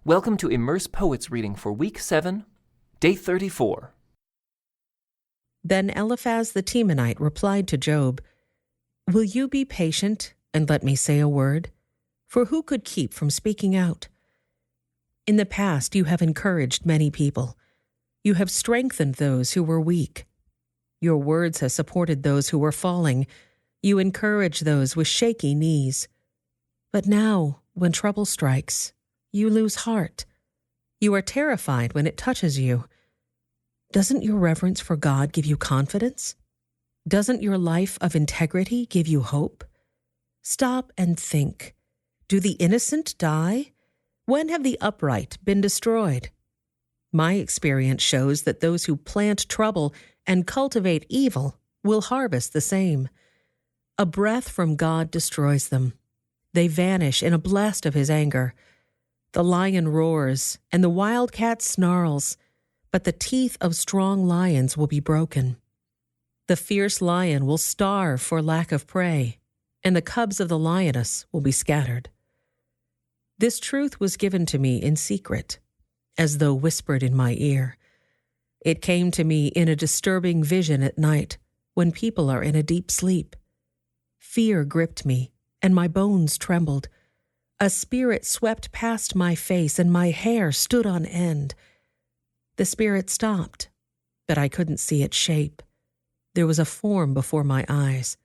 Welcome to Immerse Poets reading for Week 7, Day 34. Then Eliphaz the Temanite replied to Job, "Will you be patient and let me say a word? For who could keep from speaking out? In the past you have encouraged many people. You have strengthened those who were weak. Your words have supported those who were falling. You encourage those with shaky knees. But now, when trouble strikes, you lose heart. You are terrified when it touches you. Doesn't your reverence for God give you confidence? Doesn't your life of integrity give you hope? Stop and think. Do the innocent die? When have the upright been destroyed? My experience shows that those who plant trouble and cultivate evil will harvest the same. A breath from God destroys them. They vanish in a blast of his anger. The lion roars, and the wildcat snarls, but the teeth of strong lions will be broken. The fierce lion will starve for lack of prey, and the cubs of the lioness will be scattered. This truth was given to me in secret, as though whispered in my ear. It came to me in a disturbing vision at night, when people are in a deep sleep. Fear gripped me, and my bones trembled. A spirit swept past my face, and my hair stood on end. The spirit stopped, but I couldn't see its shape. There was a form before my eyes.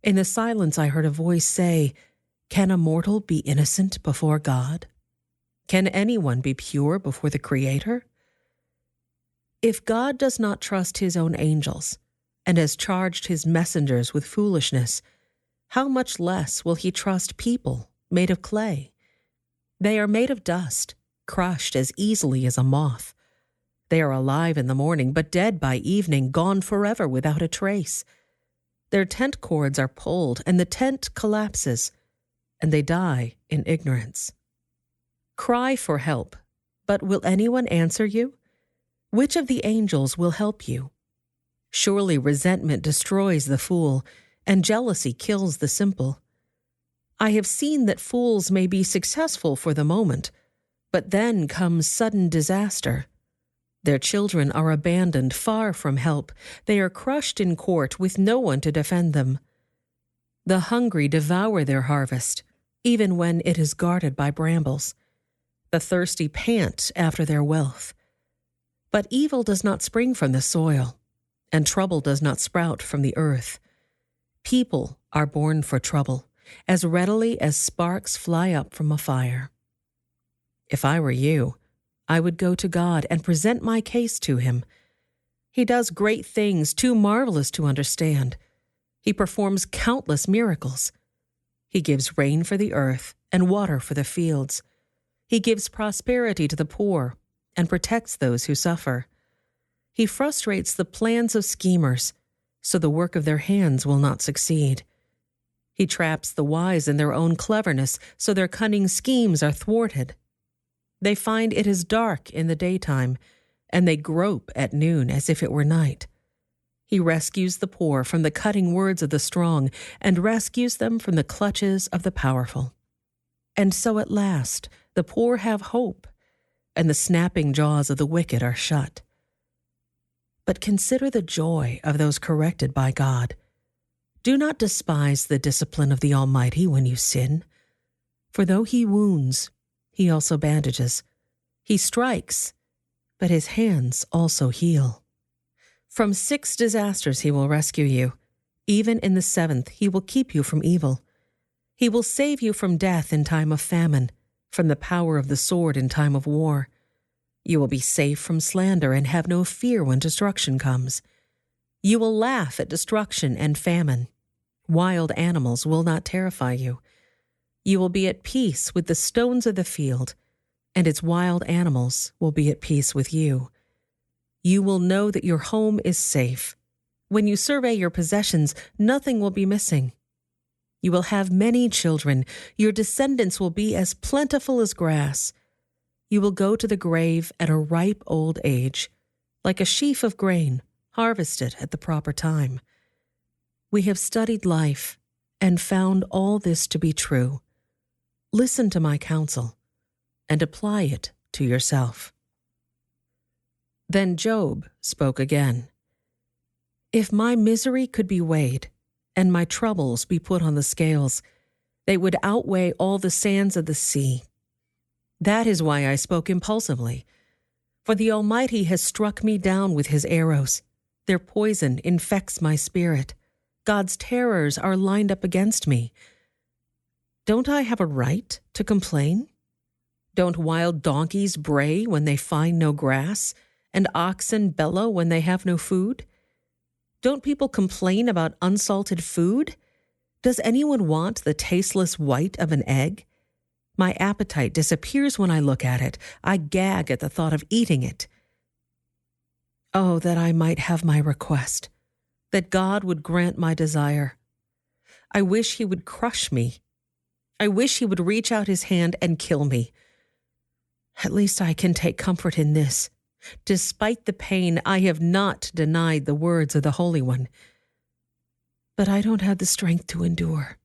In the silence I heard a voice say, "Can a mortal be innocent before God? Can anyone be pure before the Creator? If God does not trust his own angels, and has charged his messengers with foolishness, how much less will he trust people made of clay? They are made of dust, crushed as easily as a moth. They are alive in the morning, but dead by evening, gone forever without a trace. Their tent cords are pulled, and the tent collapses, and they die in ignorance. Cry for help, but will anyone answer you? Which of the angels will help you? Surely resentment destroys the fool, and jealousy kills the simple. I have seen that fools may be successful for the moment, but then comes sudden disaster. Their children are abandoned far from help. They are crushed in court with no one to defend them. The hungry devour their harvest, even when it is guarded by brambles. The thirsty pant after their wealth. But evil does not spring from the soil, and trouble does not sprout from the earth. People are born for trouble, as readily as sparks fly up from a fire. If I were you, I would go to God and present my case to him. He does great things too marvelous to understand. He performs countless miracles. He gives rain for the earth and water for the fields. He gives prosperity to the poor and protects those who suffer. He frustrates the plans of schemers, so the work of their hands will not succeed. He traps the wise in their own cleverness, so their cunning schemes are thwarted. They find it is dark in the daytime, and they grope at noon as if it were night. He rescues the poor from the cutting words of the strong, and rescues them from the clutches of the powerful. And so at last the poor have hope, and the snapping jaws of the wicked are shut. But consider the joy of those corrected by God. Do not despise the discipline of the Almighty when you sin. For though he wounds, he also bandages. He strikes, but his hands also heal. From 6 disasters he will rescue you. Even in the 7th he will keep you from evil. He will save you from death in time of famine, from the power of the sword in time of war. You will be safe from slander and have no fear when destruction comes. You will laugh at destruction and famine. Wild animals will not terrify you. You will be at peace with the stones of the field, and its wild animals will be at peace with you. You will know that your home is safe. When you survey your possessions, nothing will be missing. You will have many children. Your descendants will be as plentiful as grass. You will go to the grave at a ripe old age, like a sheaf of grain harvested at the proper time. We have studied life and found all this to be true. Listen to my counsel. and apply it to yourself. Then Job spoke again. If my misery could be weighed, and my troubles be put on the scales, they would outweigh all the sands of the sea. That is why I spoke impulsively. For the Almighty has struck me down with his arrows. Their poison infects my spirit. God's terrors are lined up against me. Don't I have a right to complain? Don't wild donkeys bray when they find no grass, and oxen bellow when they have no food? Don't people complain about unsalted food? Does anyone want the tasteless white of an egg? My appetite disappears when I look at it. I gag at the thought of eating it. Oh, that I might have my request, that God would grant my desire. I wish he would crush me. I wish he would reach out his hand and kill me. At least I can take comfort in this. Despite the pain, I have not denied the words of the Holy One. But I don't have the strength to endure.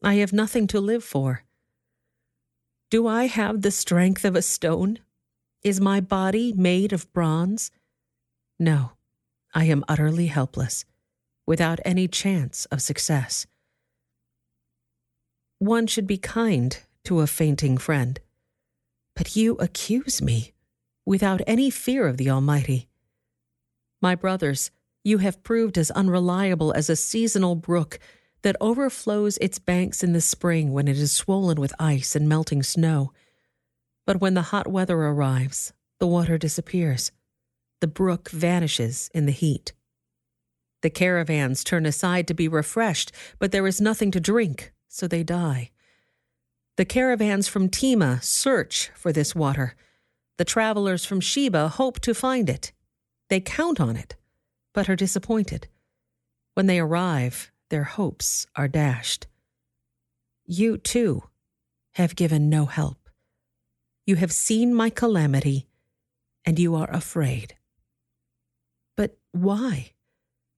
I have nothing to live for. Do I have the strength of a stone? Is my body made of bronze? No, I am utterly helpless, without any chance of success. One should be kind to a fainting friend, but you accuse me without any fear of the Almighty. My brothers, you have proved as unreliable as a seasonal brook that overflows its banks in the spring when it is swollen with ice and melting snow. But when the hot weather arrives, the water disappears. The brook vanishes in the heat. The caravans turn aside to be refreshed, but there is nothing to drink, so they die. The caravans from Tema search for this water. The travelers from Sheba hope to find it. They count on it, but are disappointed. When they arrive, their hopes are dashed. You, too, have given no help. You have seen my calamity, and you are afraid. But why?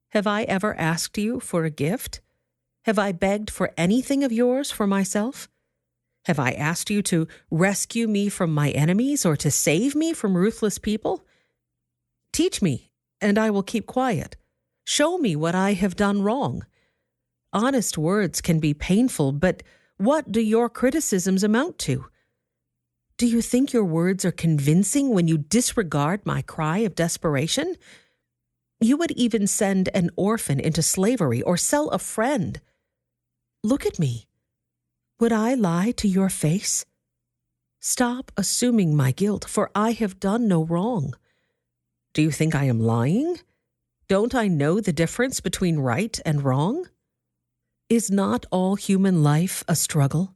Have I ever asked you for a gift? Have I begged for anything of yours for myself? Have I asked you to rescue me from my enemies or to save me from ruthless people? Teach me, and I will keep quiet. Show me what I have done wrong. Honest words can be painful, but what do your criticisms amount to? Do you think your words are convincing when you disregard my cry of desperation? You would even send an orphan into slavery or sell a friend. Look at me. Would I lie to your face? Stop assuming my guilt, for I have done no wrong. Do you think I am lying? Don't I know the difference between right and wrong? Is not all human life a struggle?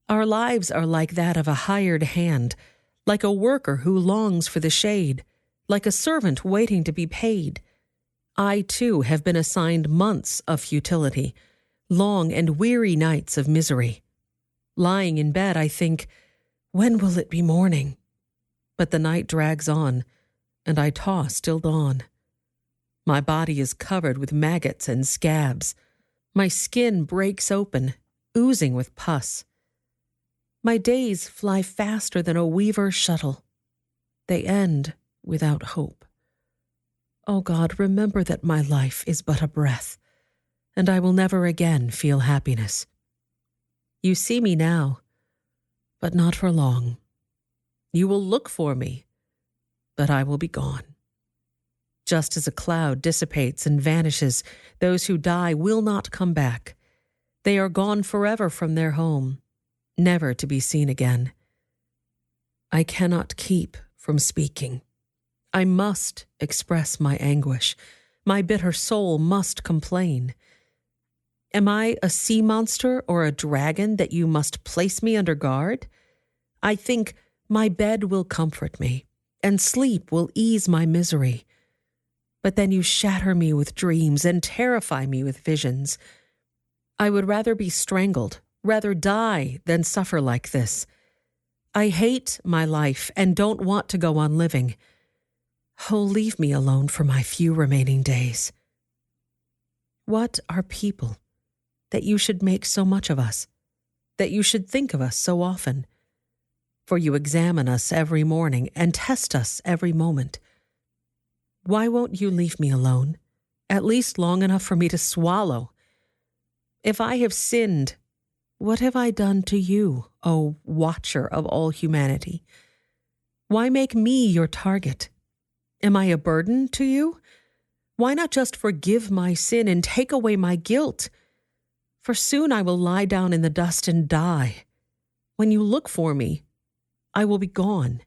Our lives are like that of a hired hand, like a worker who longs for the shade, like a servant waiting to be paid. I, too, have been assigned months of futility, long and weary nights of misery. Lying in bed, I think, when will it be morning? But the night drags on, and I toss till dawn. My body is covered with maggots and scabs. My skin breaks open, oozing with pus. My days fly faster than a weaver's shuttle. They end without hope. O God, remember that my life is but a breath, and I will never again feel happiness. You see me now, but not for long. You will look for me, but I will be gone. Just as a cloud dissipates and vanishes, those who die will not come back. They are gone forever from their home, never to be seen again. I cannot keep from speaking. I must express my anguish. My bitter soul must complain. Am I a sea monster or a dragon that you must place me under guard? I think my bed will comfort me, and sleep will ease my misery. But then you shatter me with dreams and terrify me with visions. I would rather be strangled, rather die than suffer like this. I hate my life and don't want to go on living. Oh, leave me alone for my few remaining days. What are people that you should make so much of us, that you should think of us so often? For you examine us every morning and test us every moment. Why won't you leave me alone, at least long enough for me to swallow? If I have sinned, what have I done to you, O watcher of all humanity? Why make me your target? Am I a burden to you? Why not just forgive my sin and take away my guilt? For soon I will lie down in the dust and die. When you look for me, I will be gone."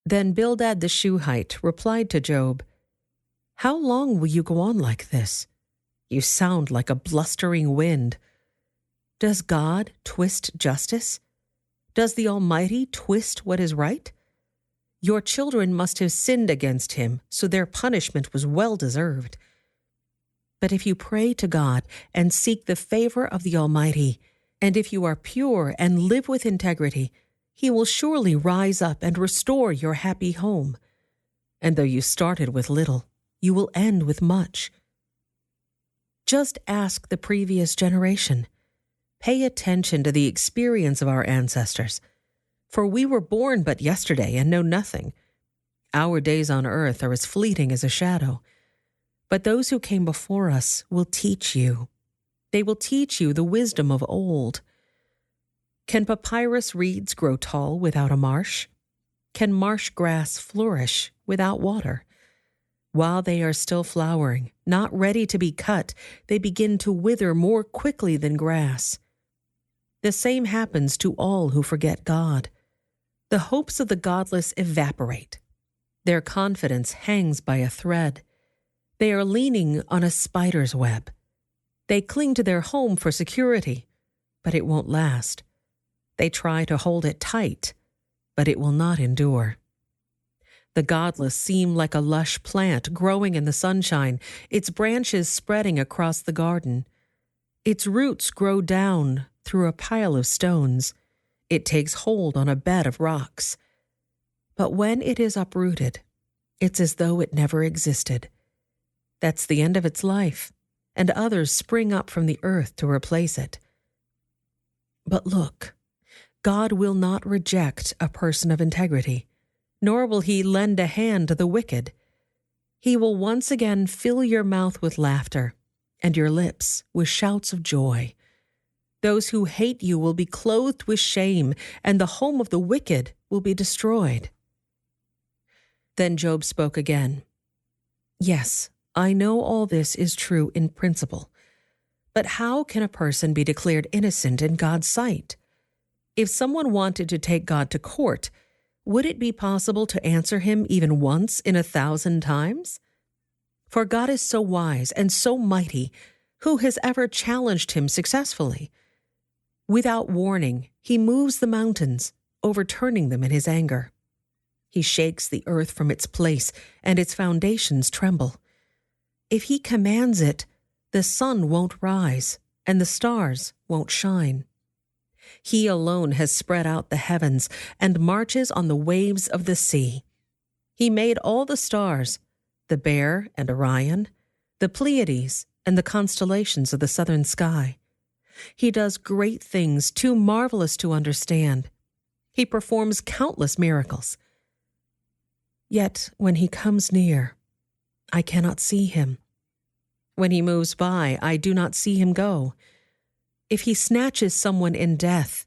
Then Bildad the Shuhite replied to Job, "How long will you go on like this? You sound like a blustering wind. Does God twist justice? Does the Almighty twist what is right? Your children must have sinned against him, so their punishment was well deserved. But if you pray to God and seek the favor of the Almighty, and if you are pure and live with integrity, He will surely rise up and restore your happy home. And though you started with little, you will end with much. Just ask the previous generation. Pay attention to the experience of our ancestors. For we were born but yesterday and know nothing. Our days on earth are as fleeting as a shadow. But those who came before us will teach you. They will teach you the wisdom of old. Can papyrus reeds grow tall without a marsh? Can marsh grass flourish without water? While they are still flowering, not ready to be cut, they begin to wither more quickly than grass. The same happens to all who forget God. The hopes of the godless evaporate. Their confidence hangs by a thread. They are leaning on a spider's web. They cling to their home for security, but it won't last. They try to hold it tight, but it will not endure. The godless seem like a lush plant growing in the sunshine, its branches spreading across the garden. Its roots grow down through a pile of stones. It takes hold on a bed of rocks. But when it is uprooted, it's as though it never existed. That's the end of its life, and others spring up from the earth to replace it. But look, God will not reject a person of integrity, nor will He lend a hand to the wicked. He will once again fill your mouth with laughter and your lips with shouts of joy. Those who hate you will be clothed with shame, and the home of the wicked will be destroyed." Then Job spoke again. "Yes, I know all this is true in principle. But how can a person be declared innocent in God's sight? If someone wanted to take God to court, would it be possible to answer him even once in 1,000 times? For God is so wise and so mighty, who has ever challenged him successfully? Without warning, he moves the mountains, overturning them in his anger. He shakes the earth from its place, and its foundations tremble. If he commands it, the sun won't rise, and the stars won't shine. He alone has spread out the heavens and marches on the waves of the sea. He made all the stars, the Bear and Orion, the Pleiades, and the constellations of the southern sky. He does great things too marvelous to understand. He performs countless miracles. Yet when he comes near, I cannot see him. When he moves by, I do not see him go. If he snatches someone in death,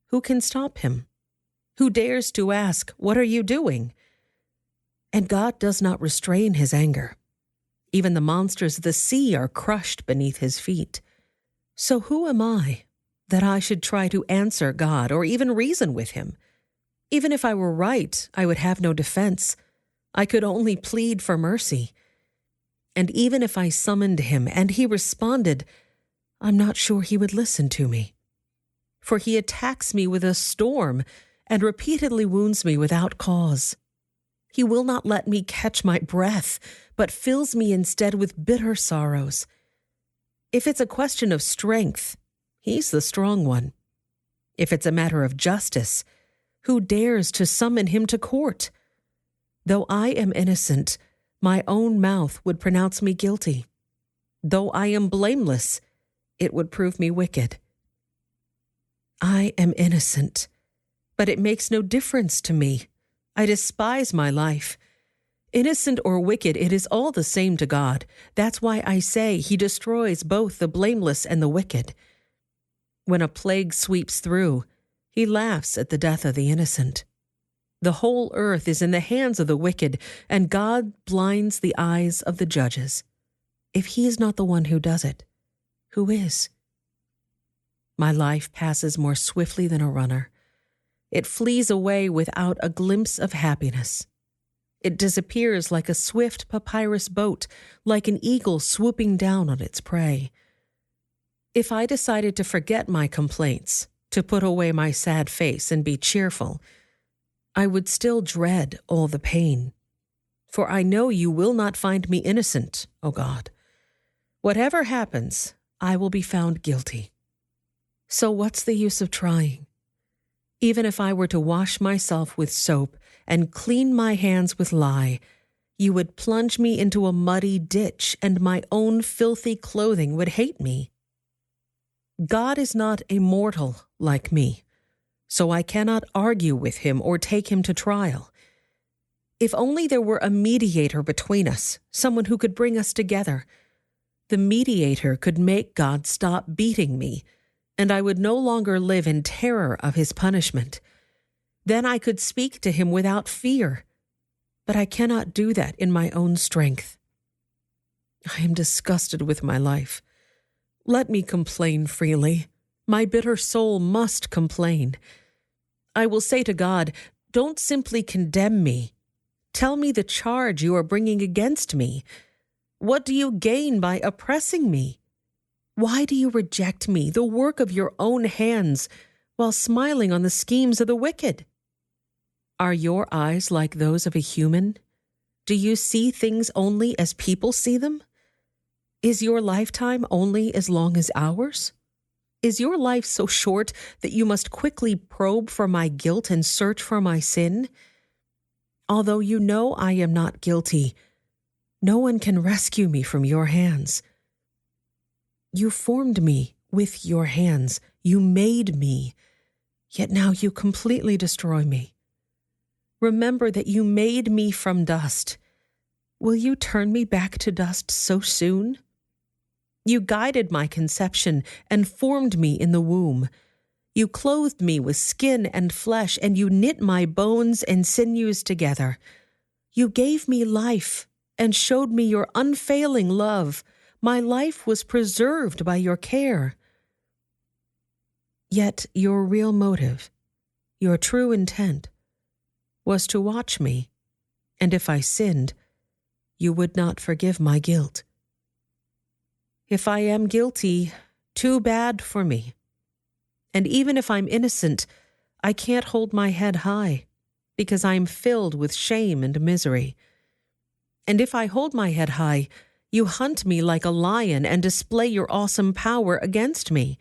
who can stop him? Who dares to ask, "What are you doing?" And God does not restrain his anger. Even the monsters of the sea are crushed beneath his feet. So who am I that I should try to answer God or even reason with him? Even if I were right, I would have no defense. I could only plead for mercy. And even if I summoned him and he responded, I'm not sure he would listen to me. For he attacks me with a storm and repeatedly wounds me without cause. He will not let me catch my breath, but fills me instead with bitter sorrows. If it's a question of strength, he's the strong one. If it's a matter of justice, who dares to summon him to court? Though I am innocent, my own mouth would pronounce me guilty. Though I am blameless, it would prove me wicked. I am innocent, But it makes no difference to me. I despise my life. Innocent or wicked, it is all the same to God. That's why I say he destroys both the blameless and the wicked. When a plague sweeps through, he laughs at the death of the innocent. The whole earth is in the hands of the wicked, and God blinds the eyes of the judges. If he is not the one who does it, who is? My life passes more swiftly than a runner. It flees away without a glimpse of happiness. It disappears like a swift papyrus boat, like an eagle swooping down on its prey. If I decided to forget my complaints, to put away my sad face and be cheerful, I would still dread all the pain. For I know you will not find me innocent, O God. Whatever happens, I will be found guilty. So what's the use of trying? Even if I were to wash myself with soap and clean my hands with lye, you would plunge me into a muddy ditch, and my own filthy clothing would hate me. God is not a mortal like me, so I cannot argue with him or take him to trial. If only there were a mediator between us, someone who could bring us together. The mediator could make God stop beating me, and I would no longer live in terror of his punishment. Then I could speak to him without fear. But I cannot do that in my own strength. I am disgusted with my life. Let me complain freely. My bitter soul must complain. I will say to God, don't simply condemn me. Tell me the charge you are bringing against me. What do you gain by oppressing me? Why do you reject me, the work of your own hands, while smiling on the schemes of the wicked? Are your eyes like those of a human? Do you see things only as people see them? Is your lifetime only as long as ours? Is your life so short that you must quickly probe for my guilt and search for my sin? Although you know I am not guilty, no one can rescue me from your hands. You formed me with your hands. You made me. Yet now you completely destroy me. Remember that you made me from dust. Will you turn me back to dust so soon? You guided my conception and formed me in the womb. You clothed me with skin and flesh, and you knit my bones and sinews together. You gave me life and showed me your unfailing love. My life was preserved by your care. Yet your real motive, your true intent, was to watch me, and if I sinned, you would not forgive my guilt. If I am guilty, too bad for me. And even if I'm innocent, I can't hold my head high, because I am filled with shame and misery. And if I hold my head high, you hunt me like a lion and display your awesome power against me.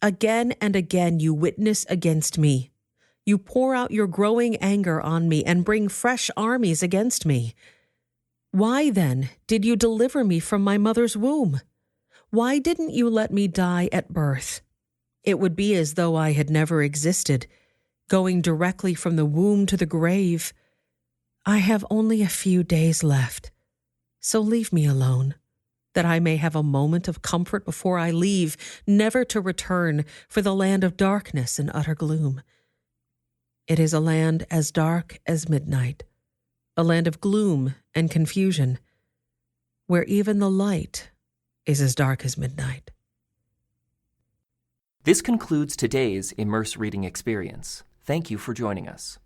Again and again you witness against me. You pour out your growing anger on me and bring fresh armies against me. Why, then, did you deliver me from my mother's womb? Why didn't you let me die at birth? It would be as though I had never existed, going directly from the womb to the grave. I have only a few days left, so leave me alone, that I may have a moment of comfort before I leave, never to return, for the land of darkness and utter gloom. It is a land as dark as midnight, a land of gloom and confusion, where even the light is as dark as midnight. This concludes today's Immerse reading experience. Thank you for joining us.